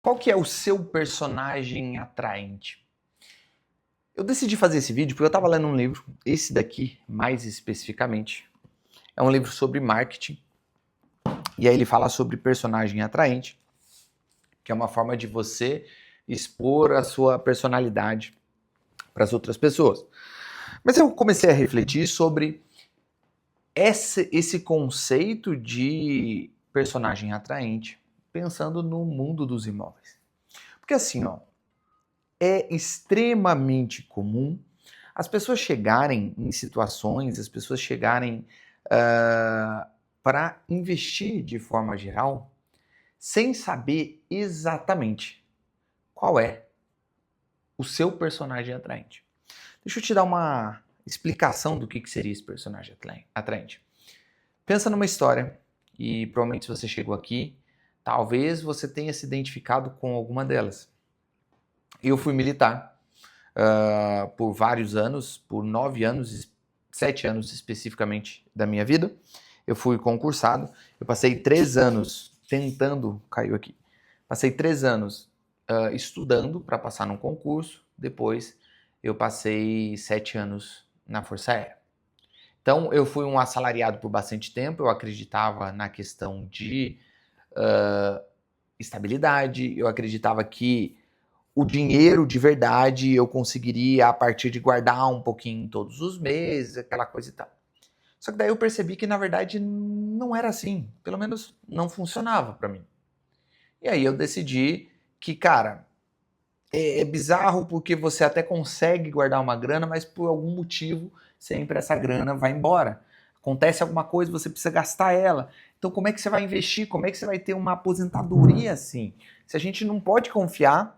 Qual que é o seu personagem atraente? Eu decidi fazer esse vídeo porque eu estava lendo um livro, esse daqui, mais especificamente. É um livro sobre marketing, e aí ele fala sobre personagem atraente, que é uma forma de você expor a sua personalidade para as outras pessoas. Mas eu comecei a refletir sobre esse conceito de personagem atraente, pensando no mundo dos imóveis. Porque assim, ó, é extremamente comum as pessoas chegarem em situações, as pessoas chegarem para investir de forma geral sem saber exatamente qual é o seu personagem atraente. Deixa eu te dar uma explicação do que seria esse personagem atraente. Pensa numa história e provavelmente se você chegou aqui, talvez você tenha se identificado com alguma delas. Eu fui militar por vários anos, por 9 anos, 7 anos especificamente da minha vida. Eu fui concursado, eu passei 3 anos tentando, caiu aqui, passei 3 anos estudando para passar num concurso, depois eu passei 7 anos na Força Aérea. Então eu fui um assalariado por bastante tempo, eu acreditava na questão de estabilidade, eu acreditava que o dinheiro de verdade eu conseguiria a partir de guardar um pouquinho todos os meses, aquela coisa e tal. Só que daí eu percebi que na verdade não era assim, pelo menos não funcionava para mim. E aí eu decidi que, cara, é bizarro porque você até consegue guardar uma grana, mas por algum motivo sempre essa grana vai embora. Acontece alguma coisa, você precisa gastar ela. Então como é que você vai investir? Como é que você vai ter uma aposentadoria assim? Se a gente não pode confiar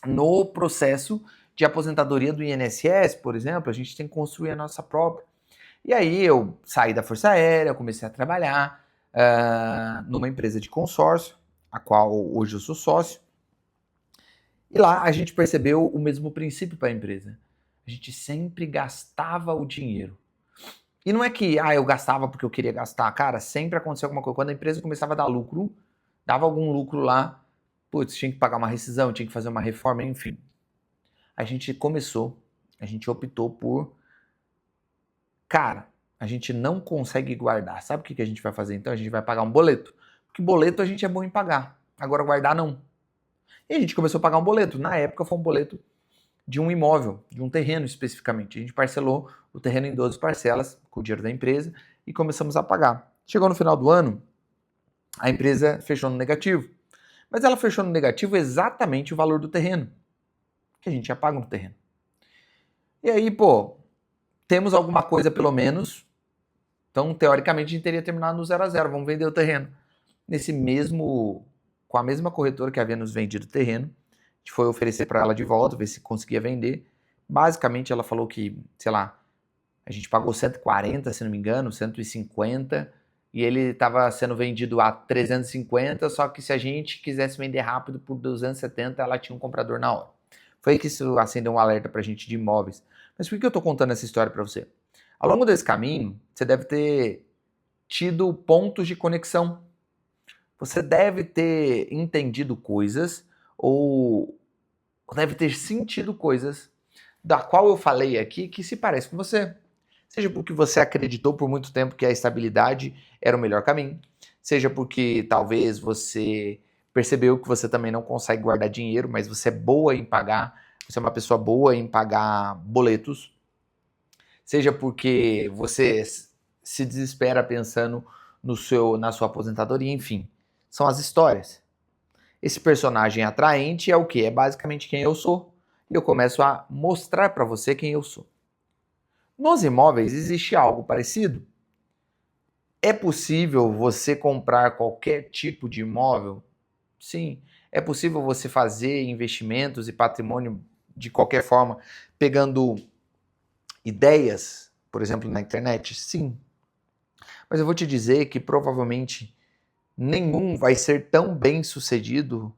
no processo de aposentadoria do INSS, por exemplo, a gente tem que construir a nossa própria. E aí eu saí da Força Aérea, comecei a trabalhar numa empresa de consórcio, a qual hoje eu sou sócio. E lá a gente percebeu o mesmo princípio para a empresa. A gente sempre gastava o dinheiro. E não é que eu gastava porque eu queria gastar. Cara, sempre aconteceu alguma coisa. Quando a empresa começava a dar lucro, dava algum lucro lá, putz, tinha que pagar uma rescisão, tinha que fazer uma reforma, enfim. A gente optou por, cara, a gente não consegue guardar. Sabe o que a gente vai fazer então? A gente vai pagar um boleto. Porque boleto a gente é bom em pagar. Agora guardar não. E a gente começou a pagar um boleto. Na época foi um boleto de um imóvel, de um terreno especificamente. A gente parcelou o terreno em 12 parcelas com o dinheiro da empresa e começamos a pagar. Chegou no final do ano, a empresa fechou no negativo. Mas ela fechou no negativo exatamente o valor do terreno, que a gente já paga no terreno. E aí, pô, temos alguma coisa pelo menos, então teoricamente a gente teria terminado no 0 a 0, vamos vender o terreno. Com a mesma corretora que havia nos vendido o terreno, a gente foi oferecer para ela de volta, ver se conseguia vender. Basicamente ela falou que, sei lá, a gente pagou 140, se não me engano, 150, e ele estava sendo vendido a 350, só que se a gente quisesse vender rápido por 270, ela tinha um comprador na hora. Foi aí que isso acendeu um alerta pra gente de imóveis. Mas por que eu tô contando essa história para você? Ao longo desse caminho, você deve ter tido pontos de conexão. Você deve ter entendido coisas ou deve ter sentido coisas da qual eu falei aqui que se parece com você. Seja porque você acreditou por muito tempo que a estabilidade era o melhor caminho, seja porque talvez você percebeu que você também não consegue guardar dinheiro, mas você é boa em pagar, você é uma pessoa boa em pagar boletos, seja porque você se desespera pensando na sua aposentadoria, enfim. São as histórias. Esse personagem atraente é o que? É basicamente quem eu sou. E eu começo a mostrar para você quem eu sou. Nos imóveis existe algo parecido? É possível você comprar qualquer tipo de imóvel? Sim. É possível você fazer investimentos e patrimônio de qualquer forma, pegando ideias, por exemplo, na internet? Sim. Mas eu vou te dizer que provavelmente nenhum vai ser tão bem sucedido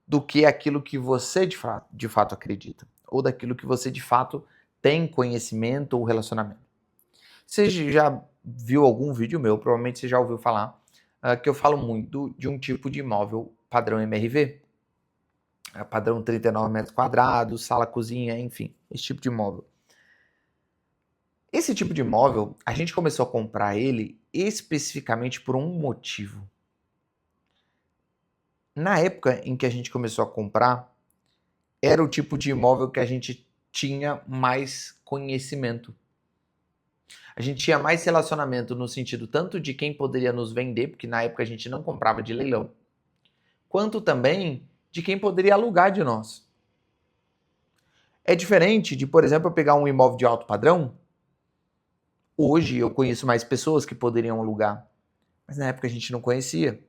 do que aquilo que você de fato acredita, ou daquilo que você de fato tem conhecimento ou relacionamento. Você já viu algum vídeo meu, provavelmente você já ouviu falar, que eu falo muito de um tipo de imóvel padrão MRV, padrão 39 metros quadrados, sala, cozinha, enfim, esse tipo de imóvel. Esse tipo de imóvel, a gente começou a comprar ele especificamente por um motivo. Na época em que a gente começou a comprar, era o tipo de imóvel que a gente tinha mais conhecimento. A gente tinha mais relacionamento no sentido tanto de quem poderia nos vender, porque na época a gente não comprava de leilão, quanto também de quem poderia alugar de nós. É diferente de, por exemplo, eu pegar um imóvel de alto padrão. Hoje eu conheço mais pessoas que poderiam alugar, mas na época a gente não conhecia.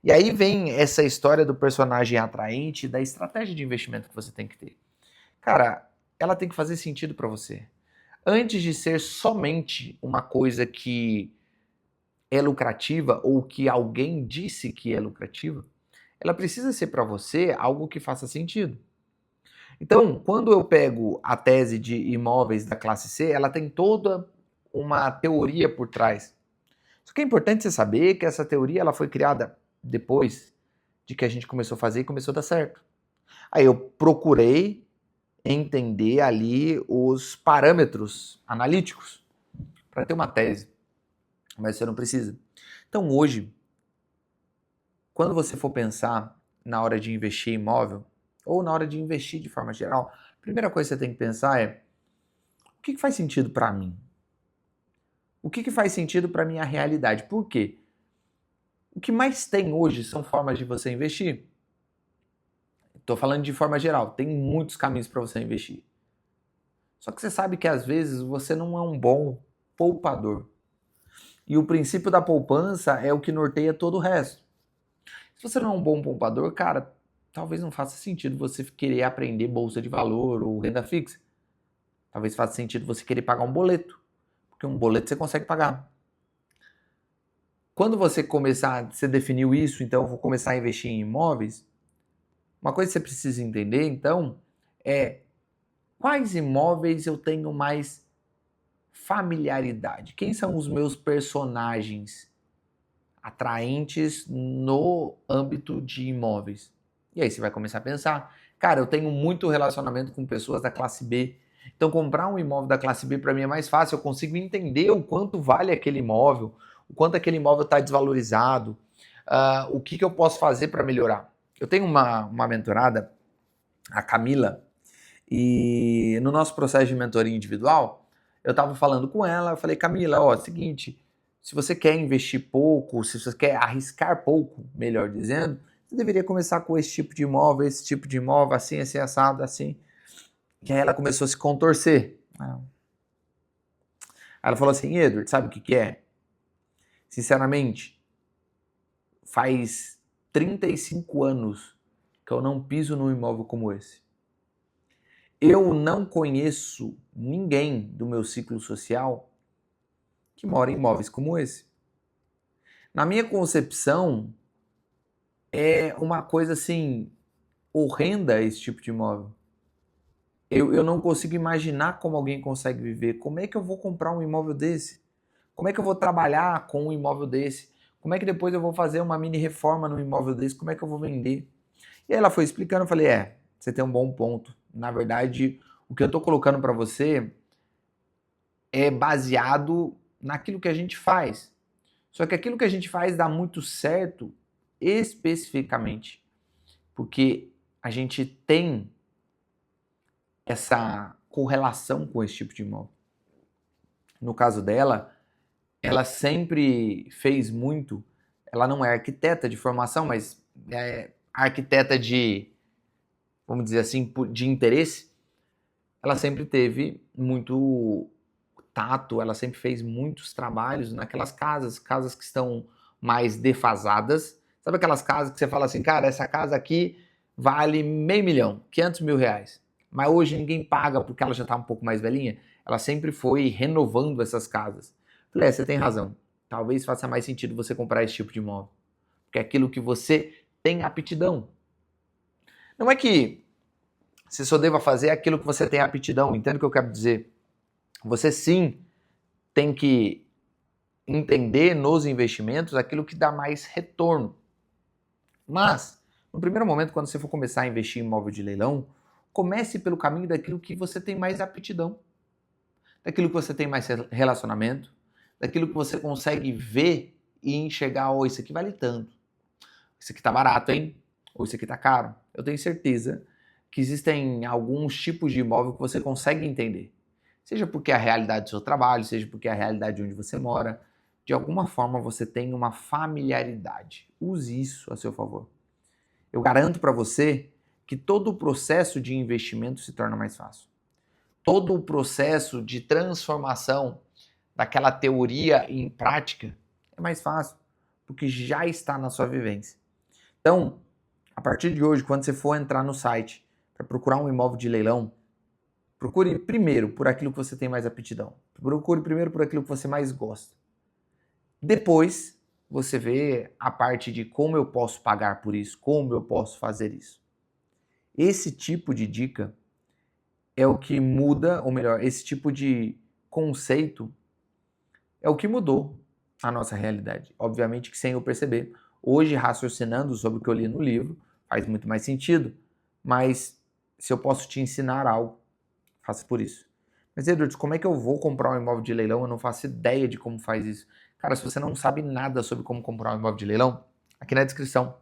E aí vem essa história do personagem atraente, da estratégia de investimento que você tem que ter. Cara, ela tem que fazer sentido para você. Antes de ser somente uma coisa que é lucrativa ou que alguém disse que é lucrativa, ela precisa ser para você algo que faça sentido. Então, quando eu pego a tese de imóveis da classe C, ela tem toda uma teoria por trás. Só que é importante você saber que essa teoria ela foi criada depois de que a gente começou a fazer e começou a dar certo. Aí eu procurei entender ali os parâmetros analíticos para ter uma tese, mas você não precisa. Então hoje, quando você for pensar na hora de investir em imóvel, ou na hora de investir de forma geral, a primeira coisa que você tem que pensar é: o que faz sentido para mim? O que faz sentido para minha realidade? Por quê? O que mais tem hoje são formas de você investir. Estou falando de forma geral, tem muitos caminhos para você investir. Só que você sabe que às vezes você não é um bom poupador. E o princípio da poupança é o que norteia todo o resto. Se você não é um bom poupador, cara, talvez não faça sentido você querer aprender bolsa de valor ou renda fixa. Talvez faça sentido você querer pagar um boleto, porque um boleto você consegue pagar. Quando você definiu isso, então eu vou começar a investir em imóveis, uma coisa que você precisa entender, então, é quais imóveis eu tenho mais familiaridade? Quem são os meus personagens atraentes no âmbito de imóveis? E aí você vai começar a pensar, cara, eu tenho muito relacionamento com pessoas da classe B, então comprar um imóvel da classe B para mim é mais fácil, eu consigo entender o quanto vale aquele imóvel, o quanto aquele imóvel está desvalorizado, o que eu posso fazer para melhorar. Eu tenho uma mentorada, a Camila, e no nosso processo de mentoria individual, eu estava falando com ela, eu falei, Camila, ó, é o seguinte, se você quer investir pouco, se você quer arriscar pouco, melhor dizendo, você deveria começar com esse tipo de imóvel, assim, assim, assado, assim. E aí ela começou a se contorcer. Ela falou assim, Edward, sabe o que é? Sinceramente, faz 35 anos que eu não piso num imóvel como esse. Eu não conheço ninguém do meu ciclo social que mora em imóveis como esse. Na minha concepção, é uma coisa assim, horrenda esse tipo de imóvel. Eu não consigo imaginar como alguém consegue viver. Como é que eu vou comprar um imóvel desse? Como é que eu vou trabalhar com um imóvel desse? Como é que depois eu vou fazer uma mini reforma no imóvel desse? Como é que eu vou vender? E aí ela foi explicando, eu falei, você tem um bom ponto. Na verdade, o que eu estou colocando para você é baseado naquilo que a gente faz. Só que aquilo que a gente faz dá muito certo especificamente porque a gente tem essa correlação com esse tipo de imóvel. No caso dela, ela sempre fez muito, ela não é arquiteta de formação, mas é arquiteta de, vamos dizer assim, de interesse, ela sempre teve muito tato, ela sempre fez muitos trabalhos naquelas casas que estão mais defasadas. Sabe aquelas casas que você fala assim, cara, essa casa aqui vale $500 mil, R$500 mil, mas hoje ninguém paga porque ela já está um pouco mais velhinha? Ela sempre foi renovando essas casas. Falei, você tem razão. Talvez faça mais sentido você comprar esse tipo de imóvel, porque é aquilo que você tem aptidão. Não é que você só deva fazer aquilo que você tem aptidão, entende o que eu quero dizer? Você sim tem que entender nos investimentos aquilo que dá mais retorno. Mas No primeiro momento, quando você for começar a investir em imóvel de leilão, comece pelo caminho daquilo que você tem mais aptidão, daquilo que você tem mais relacionamento, daquilo que você consegue ver e enxergar, oh, isso aqui vale tanto, isso aqui tá barato, hein? Ou isso aqui tá caro. Eu tenho certeza que existem alguns tipos de imóvel que você consegue entender. Seja porque é a realidade do seu trabalho, seja porque é a realidade onde você mora. De alguma forma você tem uma familiaridade. Use isso a seu favor. Eu garanto para você que todo o processo de investimento se torna mais fácil. Todo o processo de transformação daquela teoria em prática é mais fácil, porque já está na sua vivência. Então, a partir de hoje, quando você for entrar no site para procurar um imóvel de leilão, procure primeiro por aquilo que você tem mais aptidão. Procure primeiro por aquilo que você mais gosta. Depois, você vê a parte de como eu posso pagar por isso, como eu posso fazer isso. Esse tipo de dica é o que muda, ou melhor, esse tipo de conceito é o que mudou a nossa realidade. Obviamente que sem eu perceber. Hoje, raciocinando sobre o que eu li no livro, faz muito mais sentido. Mas se eu posso te ensinar algo, faça por isso. Mas, Edwards, como é que eu vou comprar um imóvel de leilão? Eu não faço ideia de como faz isso. Cara, se você não sabe nada sobre como comprar um imóvel de leilão, aqui na descrição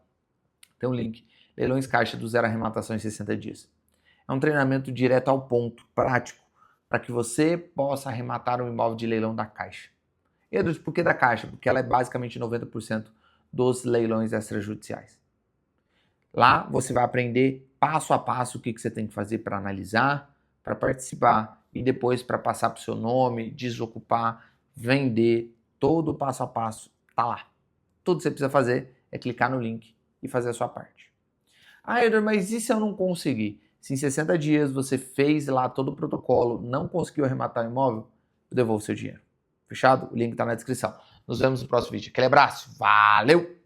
tem um link. Leilões Caixa do Zero Arrematação em 60 dias. É um treinamento direto ao ponto, prático, para que você possa arrematar um imóvel de leilão da Caixa. Edwards, por que da Caixa? Porque ela é basicamente 90% dos leilões extrajudiciais. Lá você vai aprender passo a passo o que você tem que fazer para analisar, para participar e depois para passar para o seu nome, desocupar, vender, todo o passo a passo tá lá. Tudo que você precisa fazer é clicar no link e fazer a sua parte. Ah, Edwards, mas e se eu não conseguir? Se em 60 dias você fez lá todo o protocolo, não conseguiu arrematar o imóvel, eu devolvo seu dinheiro. Fechado? O link está na descrição. Nos vemos no próximo vídeo. Aquele abraço. Valeu!